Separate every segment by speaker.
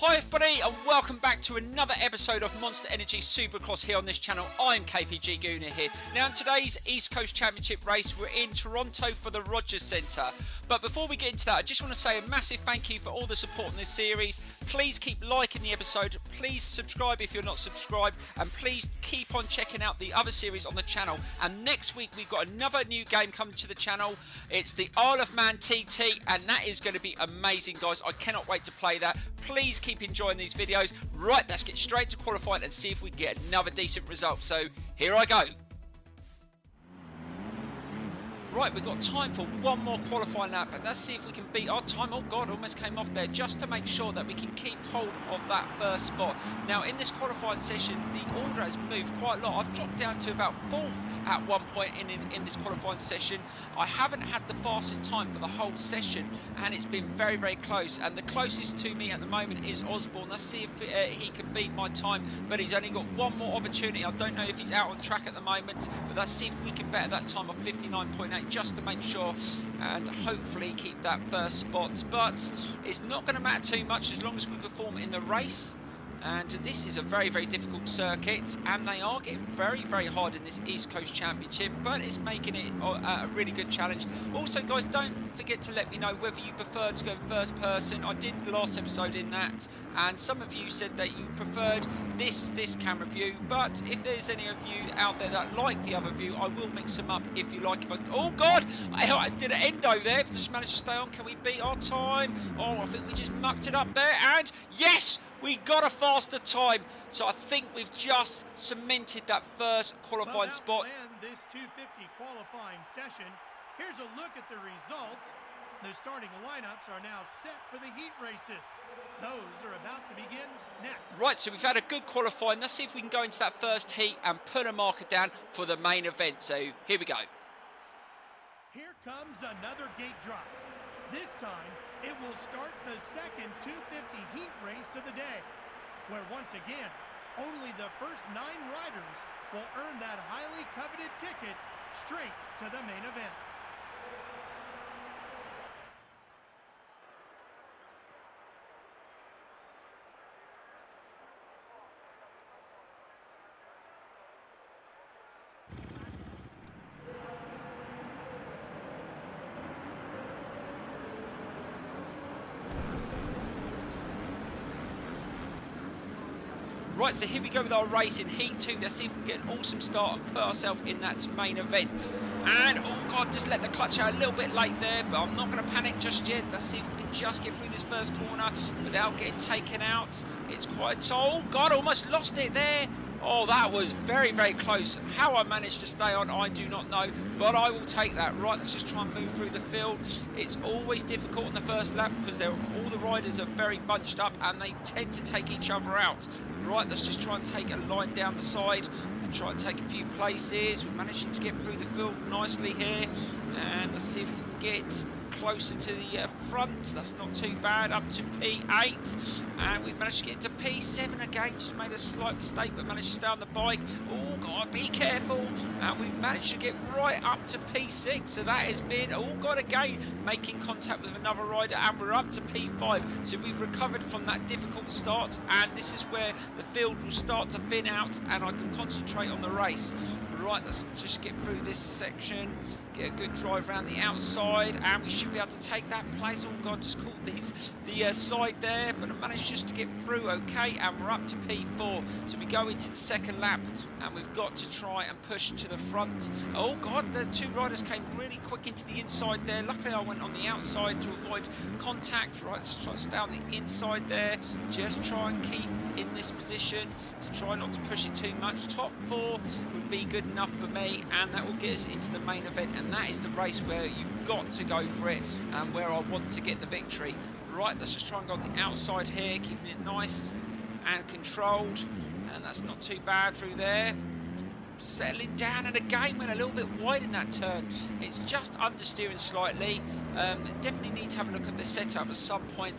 Speaker 1: Hi everybody and welcome back to another episode of Monster Energy Supercross here on this channel. I'm KPG-GOONER here. Now in today's East Coast Championship race we're in Toronto for the Rogers Centre. But before we get into that, I just want to say a massive thank you for all the support in this series. Please keep liking the episode, please subscribe if you're not subscribed, and please keep on checking out the other series on the channel. And next week we've got another new game coming to the channel. It's the Isle of Man TT and that is going to be amazing, guys. I cannot wait to play that. Please keep enjoying these videos. Right, let's get straight to qualifying and see if we can get another decent result. So here I go. Right, we've got time for one more qualifying lap, and let's see if we can beat our time. Oh God, almost came off there, just to make sure that we can keep hold of that first spot. Now in this qualifying session, the order has moved quite a lot. I've dropped down to about 4th at one point in this qualifying session. I haven't had the fastest time for the whole session, and it's been very, very close. And the closest to me at the moment is Osborne. Let's see if he can beat my time, but he's only got one more opportunity. I don't know if he's out on track at the moment, but let's see if we can better that time of 59.8. just to make sure and hopefully keep that first spot. But it's not going to matter too much as long as we perform in the race. And this is a very, very difficult circuit, and they are getting very, very hard in this East Coast Championship, but it's making it a really good challenge. Also, guys, don't forget to let me know whether you prefer to go first person. I did the last episode in that, and some of you said that you preferred this camera view, but if there's any of you out there that like the other view, I will mix them up if you like. Oh God, I did an endo there, but just managed to stay on. Can we beat our time? Oh, I think we just mucked it up there, and yes! We got a faster time, so I think we've just cemented that first qualifying spot.
Speaker 2: This 250 qualifying session. Here's a look at the results. The starting lineups are now set for the heat races. Those are about to begin next. Right,
Speaker 1: so we've had a good qualifying. Let's see if we can go into that first heat and put a marker down for the main event. So here we go.
Speaker 2: Here comes another gate drop. This time, it will start the second 250 heat race of the day, where once again, only the first 9 riders will earn that highly coveted ticket straight to the main event.
Speaker 1: Right, so here we go with our race in Heat 2. Let's see if we can get an awesome start and put ourselves in that main event. And, oh God, just let the clutch out a little bit late there, but I'm not going to panic just yet. Let's see if we can just get through this first corner without getting taken out. It's quite tall. Oh God, almost lost it there. Oh, that was very, very close. How I managed to stay on, I do not know, but I will take that. Right, let's just try and move through the field. It's always difficult in the first lap because all the riders are very bunched up and they tend to take each other out. Right, let's just try and take a line down the side and try and take a few places. We're managing to get through the field nicely here, and let's see if we can get closer to the front. That's not too bad, up to P8, and we've managed to get to P7 again. Just made a slight mistake but managed to stay on the bike. Oh God, be careful. And we've managed to get right up to P6, so that has been, oh God, again making contact with another rider, and we're up to P5. So we've recovered from that difficult start, and this is where the field will start to thin out and I can concentrate on the race. Right, let's just get through this section, get a good drive around the outside, and we should be able to take that place. Oh God, just caught the side there, but I managed just to get through okay, and we're up to P4. So we go into the second lap, and we've got to try and push to the front. Oh God, the 2 riders came really quick into the inside there. Luckily I went on the outside to avoid contact. Right, let's try to stay on the inside there, just try and keep in this position to try not to push it too much. Top 4 would be good enough for me, and that will get us into the main event, and that is the race where you've got to go for it and where I want to get the victory. Right, let's just try and go on the outside here, keeping it nice and controlled, and that's not too bad through there. Settling down, and again went a little bit wide in that turn. It's just understeering slightly. Definitely need to have a look at the setup at some point.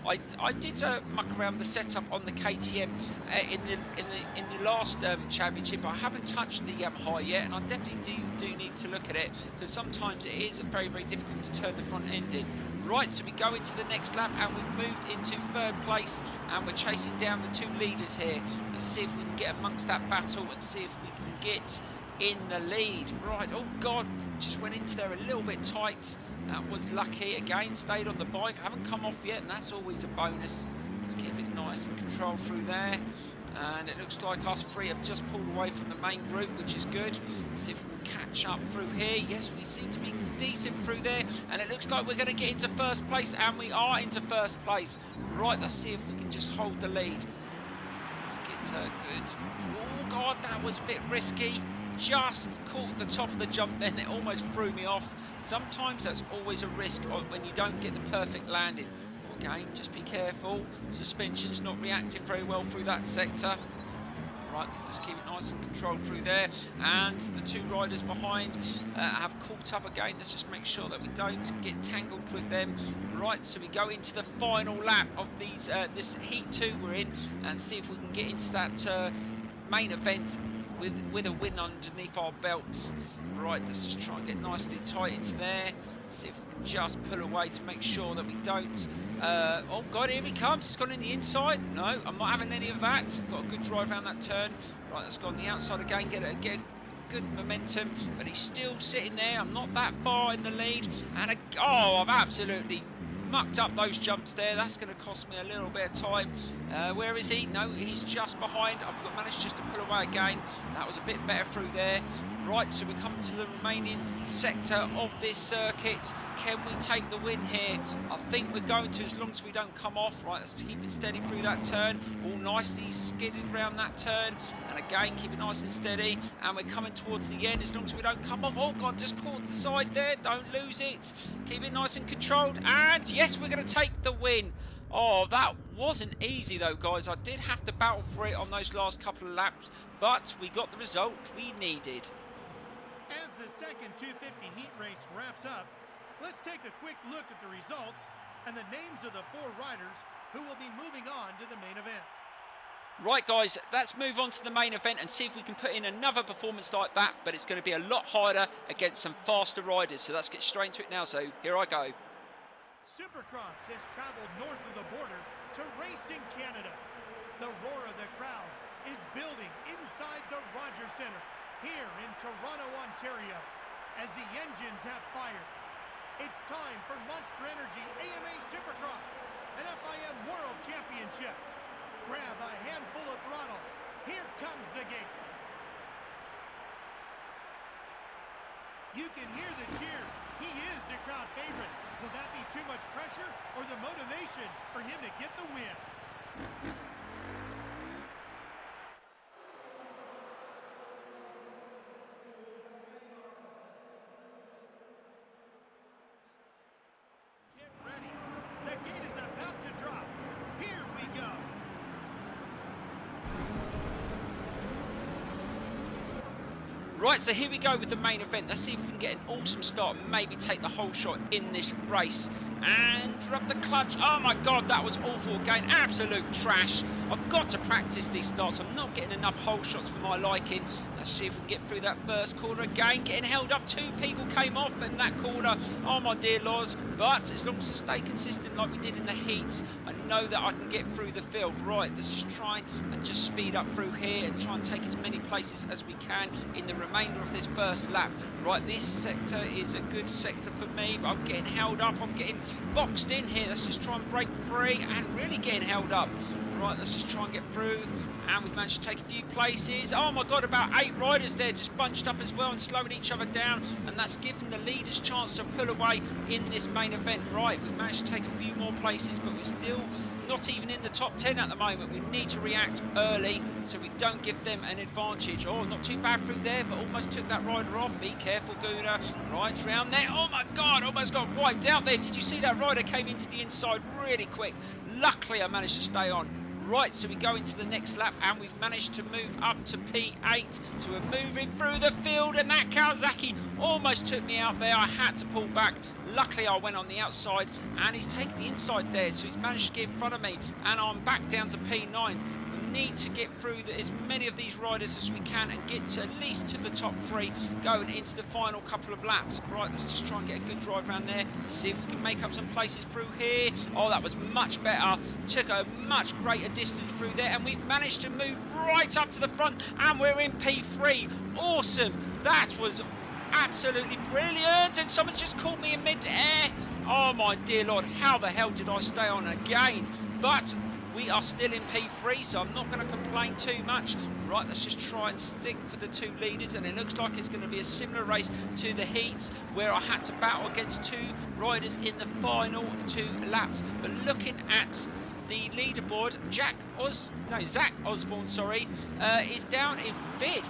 Speaker 1: I did muck around the setup on the KTM in the last championship. I haven't touched the Yamaha yet, and I definitely do need to look at it because sometimes it is very, very difficult to turn the front end in. Right, so we go into the next lap and we've moved into 3rd place and we're chasing down the 2 leaders here. Let's see if we can get amongst that battle and see if we can get in the lead. Right, oh God, just went into there a little bit tight. That was lucky. Again, stayed on the bike. I haven't come off yet, and that's always a bonus. Let's keep it nice and controlled through there. And it looks like us 3 have just pulled away from the main group, which is good. Let's see if we can catch up through here. Yes, we seem to be decent through there. And it looks like we're going to get into 1st place, and we are into 1st place. Right, let's see if we can just hold the lead. Let's get good. Oh, God, that was a bit risky. Just caught the top of the jump then. It almost threw me off. Sometimes that's always a risk when you don't get the perfect landing. Again, just be careful. Suspension's not reacting very well through that sector. Right, let's just keep it nice and controlled through there. And the 2 riders behind have caught up again. Let's just make sure that we don't get tangled with them. Right, so we go into the final lap of these this Heat 2 we're in and see if we can get into that main event with a win underneath our belts. Right, let's just try and get nicely tight into there. See if we can just pull away to make sure that we don't. Oh God, here he comes. He's gone in the inside. No, I'm not having any of that. Got a good drive around that turn. Right, let's go on the outside again. Get it again. Good momentum, but he's still sitting there. I'm not that far in the lead. And oh, I've absolutely mucked up those jumps there. That's going to cost me a little bit of time. Where is he? No, he's just behind. I've managed just to pull away again. That was a bit better through there. Right, so we come to the remaining sector of this circuit. Can we take the win here? I think we're going to, as long as we don't come off. Right, let's keep it steady through that turn. All nicely skidded around that turn. And again, keep it nice and steady. And we're coming towards the end, as long as we don't come off. Oh God, just caught the side there. Don't lose it. Keep it nice and controlled. And yes, we're going to take the win. Oh, that wasn't easy though, guys. I did have to battle for it on those last couple of laps, but we got the result we needed.
Speaker 2: As the second 250 heat race wraps up, let's take a quick look at the results and the names of the 4 riders who will be moving on to the main event.
Speaker 1: Right, guys, let's move on to the main event and see if we can put in another performance like that, but it's going to be a lot harder against some faster riders. So let's get straight into it now. So here I go.
Speaker 2: Supercross has traveled north of the border to race in Canada. The roar of the crowd is building inside the Rogers Centre here in Toronto, Ontario, as the engines have fired. It's time for Monster Energy AMA Supercross, an FIM World Championship. Grab a handful of throttle. Here comes the gate. You can hear the cheer. He is the crowd favorite. Will that be too much pressure or the motivation for him to get the win? Get ready. The gate is about to drop. Here we go.
Speaker 1: Right, so here we go with the main event. Let's see if we can get an awesome start and maybe take the whole shot in this race. And drop the clutch. Oh my God, that was awful again. Absolute trash. I've got to practice these starts. I'm not getting enough whole shots for my liking. Let's see if we can get through that first corner again. Getting held up. 2 people came off in that corner. Oh my dear lords. But as long as I stay consistent like we did in the heats, I know that I can get through the field. Right, let's just try and just speed up through here and try and take as many places as we can in the remainder of this first lap. Right, this sector is a good sector for me, but I'm getting held up. I'm getting boxed in here. Let's just try and break free and really getting held up. Right, let's just try and get through. And we've managed to take a few places. Oh my God, about 8 riders there just bunched up as well and slowing each other down. And that's given the leaders chance to pull away in this main event. Right, we've managed to take a few more places, but we're still not even in the top 10 at the moment. We need to react early so we don't give them an advantage. Oh, not too bad through there, but almost took that rider off. Be careful, Gooner. Right round there. Oh my God, almost got wiped out there. Did you see that rider came into the inside really quick? Luckily, I managed to stay on. Right, so we go into the next lap and we've managed to move up to P8. So we're moving through the field and that Kawasaki almost took me out there. I had to pull back. Luckily, I went on the outside and he's taken the inside there. So he's managed to get in front of me and I'm back down to P9. need to get through as many of these riders as we can and get to at least to the top 3 going into the final couple of laps. Right, let's just try and get a good drive around there. See if we can make up some places through here. Oh, that was much better. Took a much greater distance through there, and we've managed to move right up to the front, and we're in P3. Awesome. That was absolutely brilliant, and someone's just caught me in mid-air. Oh my dear Lord, how the hell did I stay on again? But we are still in P3, so I'm not going to complain too much. Right, let's just try and stick with the 2 leaders, and it looks like it's going to be a similar race to the heats where I had to battle against 2 riders in the final 2 laps. But looking at the leaderboard, Zach Osborne, is down in 5th.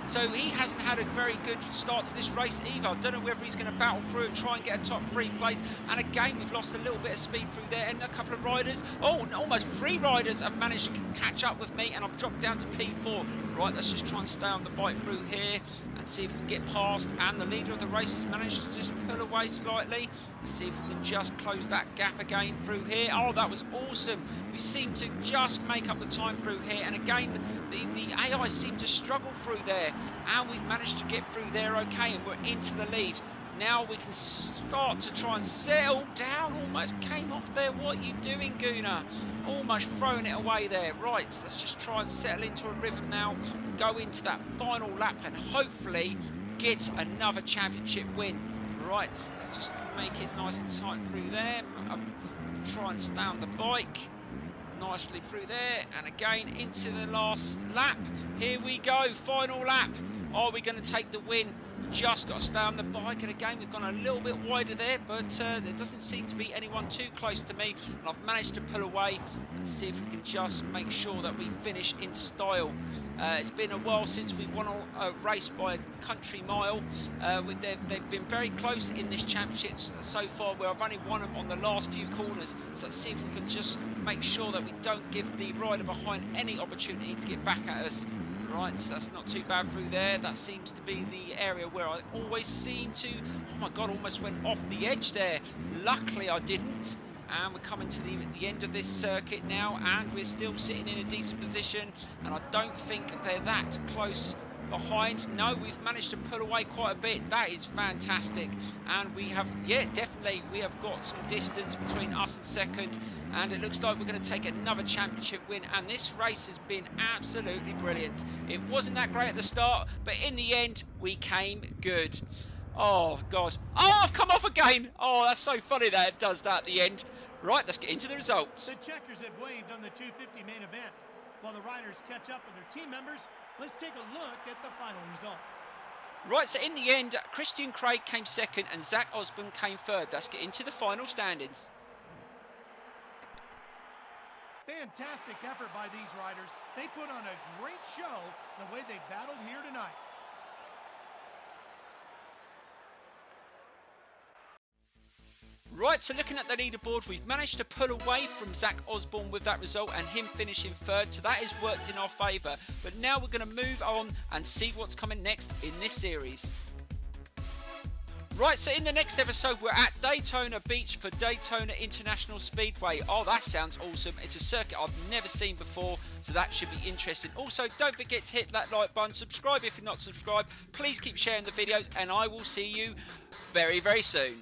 Speaker 1: So he hasn't had a very good start to this race either. I don't know whether he's going to battle through and try and get a top 3 place. And again, we've lost a little bit of speed through there. And a couple of riders, almost 3 riders have managed to catch up with me. And I've dropped down to P4. Right, let's just try and stay on the bike through here and see if we can get past. And the leader of the race has managed to just pull away slightly. Let's see if we can just close that gap again through here. Oh, that was awesome. We seem to just make up the time through here. And again, the AI seemed to struggle through there. And we've managed to get through there okay, and we're into the lead. Now we can start to try and settle down. Almost came off there. What are you doing, Gooner? Almost throwing it away there. Right, let's just try and settle into a rhythm now. Go into that final lap and hopefully get another championship win. Right, let's just make it nice and tight through there. Try and stay on the bike nicely through there, and again into the last lap. Here we go, final lap. Are we going to take the win? Just got to stay on the bike, and again we've gone a little bit wider there, but there doesn't seem to be anyone too close to me, and I've managed to pull away. Let's see if we can just make sure that we finish in style. It's been a while since we won a race by a country mile. They've been very close in this championship so far, where I've only won them on the last few corners. So let's see if we can just make sure that we don't give the rider behind any opportunity to get back at us. Right, so that's not too bad through there. That seems to be the area where I always seem to... Oh my God, almost went off the edge there. Luckily I didn't. And we're coming to the end of this circuit now, and we're still sitting in a decent position, and I don't think they're that close behind. No, we've managed to pull away quite a bit. That is fantastic. And we have, yeah, definitely, we have got some distance between us and second, and it looks like we're going to take another championship win. And this race has been absolutely brilliant. It wasn't that great at the start, but in the end we came good. Oh God, oh, I've come off again. Oh, that's so funny that it does that at the end. Right, let's get into the results.
Speaker 2: The checkers have waved on the 250 main event. While the riders catch up with their team members, let's take a look at the final results.
Speaker 1: Right, so in the end, Christian Craig came second and Zach Osborne came third. Let's get into the final standings.
Speaker 2: Fantastic effort by these riders. They put on a great show the way they battled here tonight.
Speaker 1: Right, so looking at the leaderboard, we've managed to pull away from Zach Osborne with that result and him finishing third, so that has worked in our favour. But now we're going to move on and see what's coming next in this series. Right, so in the next episode, we're at Daytona Beach for Daytona International Speedway. Oh, that sounds awesome. It's a circuit I've never seen before, so that should be interesting. Also, don't forget to hit that like button, subscribe if you're not subscribed. Please keep sharing the videos, and I will see you very, very soon.